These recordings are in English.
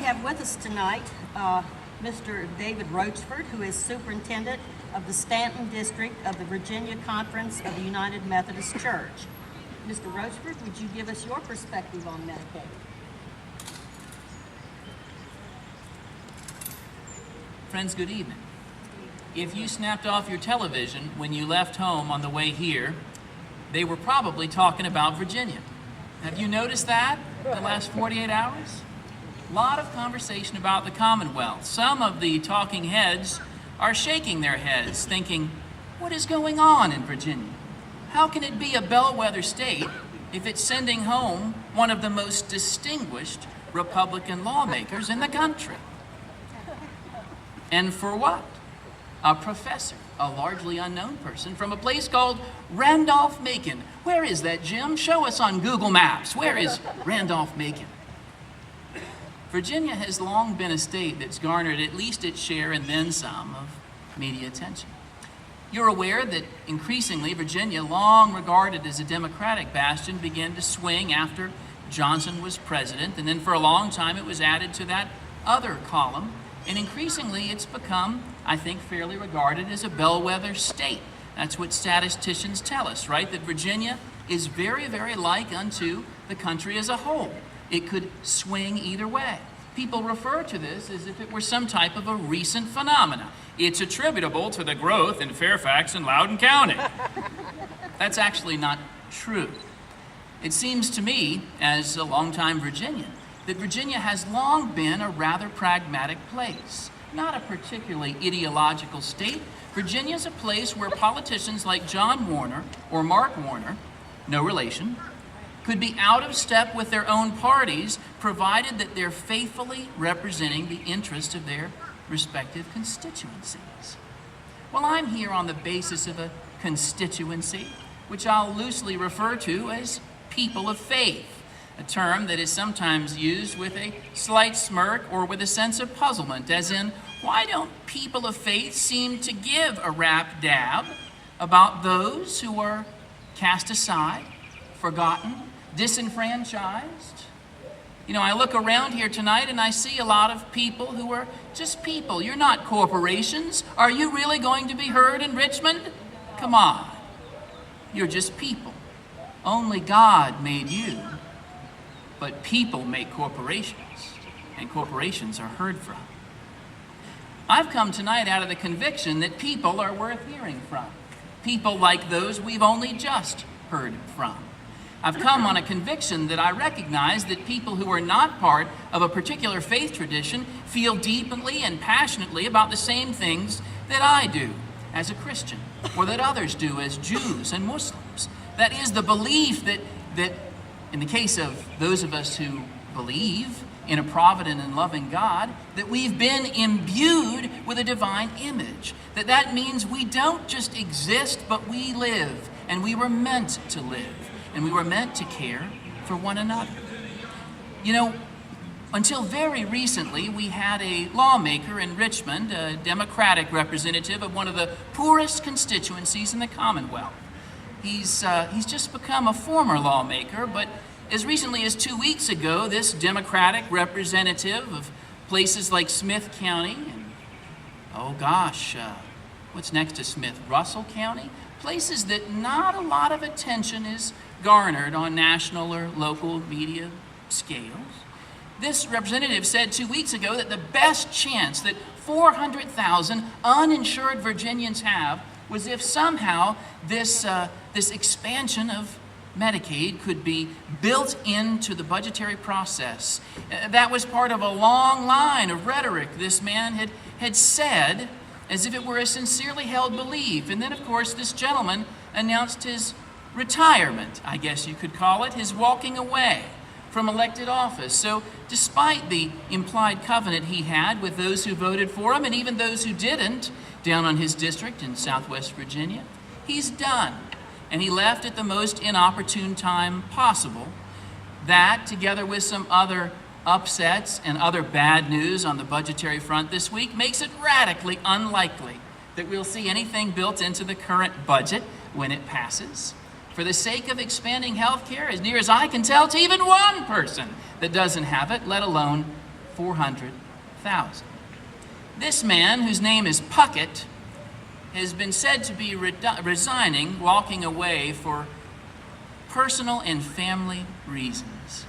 have with us tonight Mr. David Rochford, who is Superintendent of the Staunton District of the Virginia Conference of the United Methodist Church. Mr. Rochford, would you give us your perspective on Medicaid? Friends, good evening. If you snapped off your television when you left home on the way here, they were probably talking about Virginia. Have you noticed that the last 48 hours? A lot of conversation about the Commonwealth. Some of the talking heads are shaking their heads, thinking, what is going on in Virginia? How can it be a bellwether state if it's sending home one of the most distinguished Republican lawmakers in the country? And for what? A professor, a largely unknown person from a place called Randolph-Macon. Where is that, Jim? Show us on Google Maps. Where is Randolph-Macon? Virginia has long been a state that's garnered at least its share and then some of media attention. You're aware that increasingly Virginia, long regarded as a Democratic bastion, began to swing after Johnson was president, and then for a long time it was added to that other column. And increasingly, it's become, I think, fairly regarded as a bellwether state. That's what statisticians tell us, right? That Virginia is very, very like unto the country as a whole. It could swing either way. People refer to this as if it were some type of a recent phenomena. It's attributable to the growth in Fairfax and Loudoun County. That's actually not true. It seems to me, as a longtime Virginian, that Virginia has long been a rather pragmatic place, not a particularly ideological state. Virginia is a place where politicians like John Warner or Mark Warner, no relation, could be out of step with their own parties, provided that they're faithfully representing the interests of their respective constituencies. Well, I'm here on the basis of a constituency, which I'll loosely refer to as people of faith, a term that is sometimes used with a slight smirk or with a sense of puzzlement, as in, why don't people of faith seem to give a rap dab about those who are cast aside, forgotten, disenfranchised? You know, I look around here tonight and I see a lot of people who are just people. You're not corporations. Are you really going to be heard in Richmond? Come on. You're just people. Only God made you. But people make corporations, and corporations are heard from. I've come tonight out of the conviction that people are worth hearing from. People like those we've only just heard from. I've come on a conviction that I recognize that people who are not part of a particular faith tradition feel deeply and passionately about the same things that I do as a Christian, or that others do as Jews and Muslims. That is, the belief that in the case of those of us who believe in a provident and loving God, that we've been imbued with a divine image. That means we don't just exist, but we live, and we were meant to live, and we were meant to care for one another. You know, until very recently, we had a lawmaker in Richmond, a Democratic representative of one of the poorest constituencies in the Commonwealth. He's just become a former lawmaker, but as recently as 2 weeks ago, this Democratic representative of places like Smith County and, what's next to Smith? Russell County? Places that not a lot of attention is garnered on national or local media scales. This representative said 2 weeks ago that the best chance that 400,000 uninsured Virginians have was if somehow this expansion of Medicaid could be built into the budgetary process. That was part of a long line of rhetoric this man had said, as if it were a sincerely held belief. And then, of course, this gentleman announced his retirement, I guess you could call it, his walking away from elected office. So despite the implied covenant he had with those who voted for him and even those who didn't down on his district in Southwest Virginia, he's done. And he left at the most inopportune time possible. That, together with some other upsets and other bad news on the budgetary front this week, makes it radically unlikely that we'll see anything built into the current budget when it passes. For the sake of expanding health care, as near as I can tell, to even one person that doesn't have it, let alone 400,000. This man, whose name is Puckett, has been said to be resigning, walking away for personal and family reasons.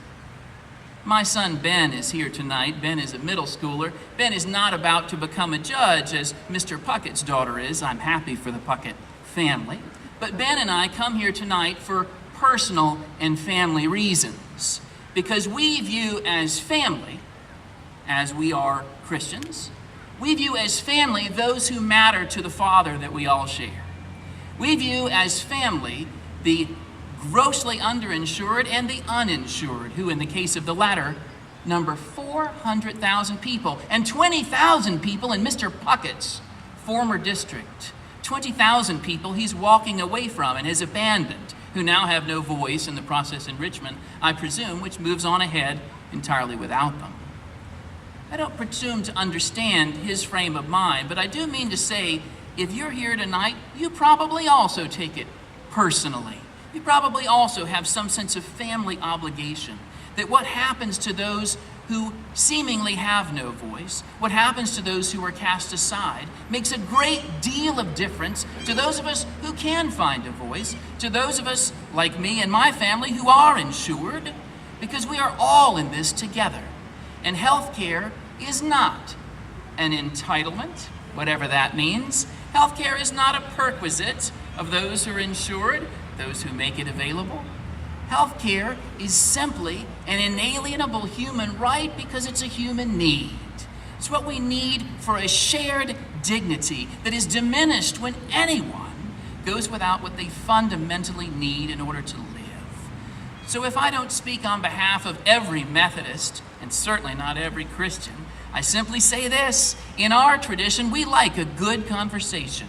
My son Ben is here tonight. Ben is a middle schooler. Ben is not about to become a judge as Mr. Puckett's daughter is. I'm happy for the Puckett family. But Ben and I come here tonight for personal and family reasons, because we view as family, as we are Christians, we view as family those who matter to the Father that we all share. We view as family the grossly underinsured and the uninsured, who in the case of the latter number 400,000 people, and 20,000 people in Mr. Puckett's former district. 20,000 people he's walking away from and has abandoned, who now have no voice in the process enrichment, I presume, which moves on ahead entirely without them. I don't presume to understand his frame of mind, but I do mean to say, if you're here tonight, you probably also take it personally. You probably also have some sense of family obligation, that what happens to those who seemingly have no voice, what happens to those who are cast aside, makes a great deal of difference to those of us who can find a voice, to those of us like me and my family who are insured, because we are all in this together. And health care is not an entitlement, whatever that means. Health care is not a perquisite of those who are insured, those who make it available. Health care is simply an inalienable human right because it's a human need. It's what we need for a shared dignity that is diminished when anyone goes without what they fundamentally need in order to live. So if I don't speak on behalf of every Methodist, and certainly not every Christian, I simply say this: in our tradition, we like a good conversation.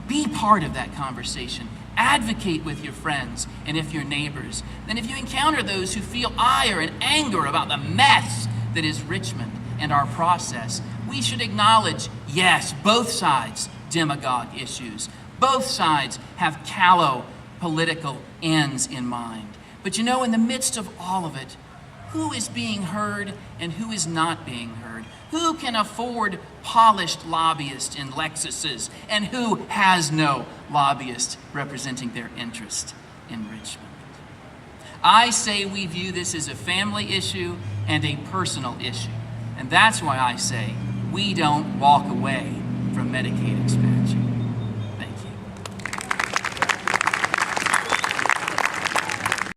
Be part of that conversation. Advocate with your friends and if your neighbors. Then if you encounter those who feel ire and anger about the mess that is Richmond and our process, we should acknowledge, yes, both sides demagogue issues. Both sides have callow political ends in mind. But you know, in the midst of all of it, who is being heard and who is not being heard? Who can afford polished lobbyists in Lexuses and who has no lobbyist representing their interest in Richmond? I say we view this as a family issue and a personal issue. And that's why I say we don't walk away from Medicaid expansion.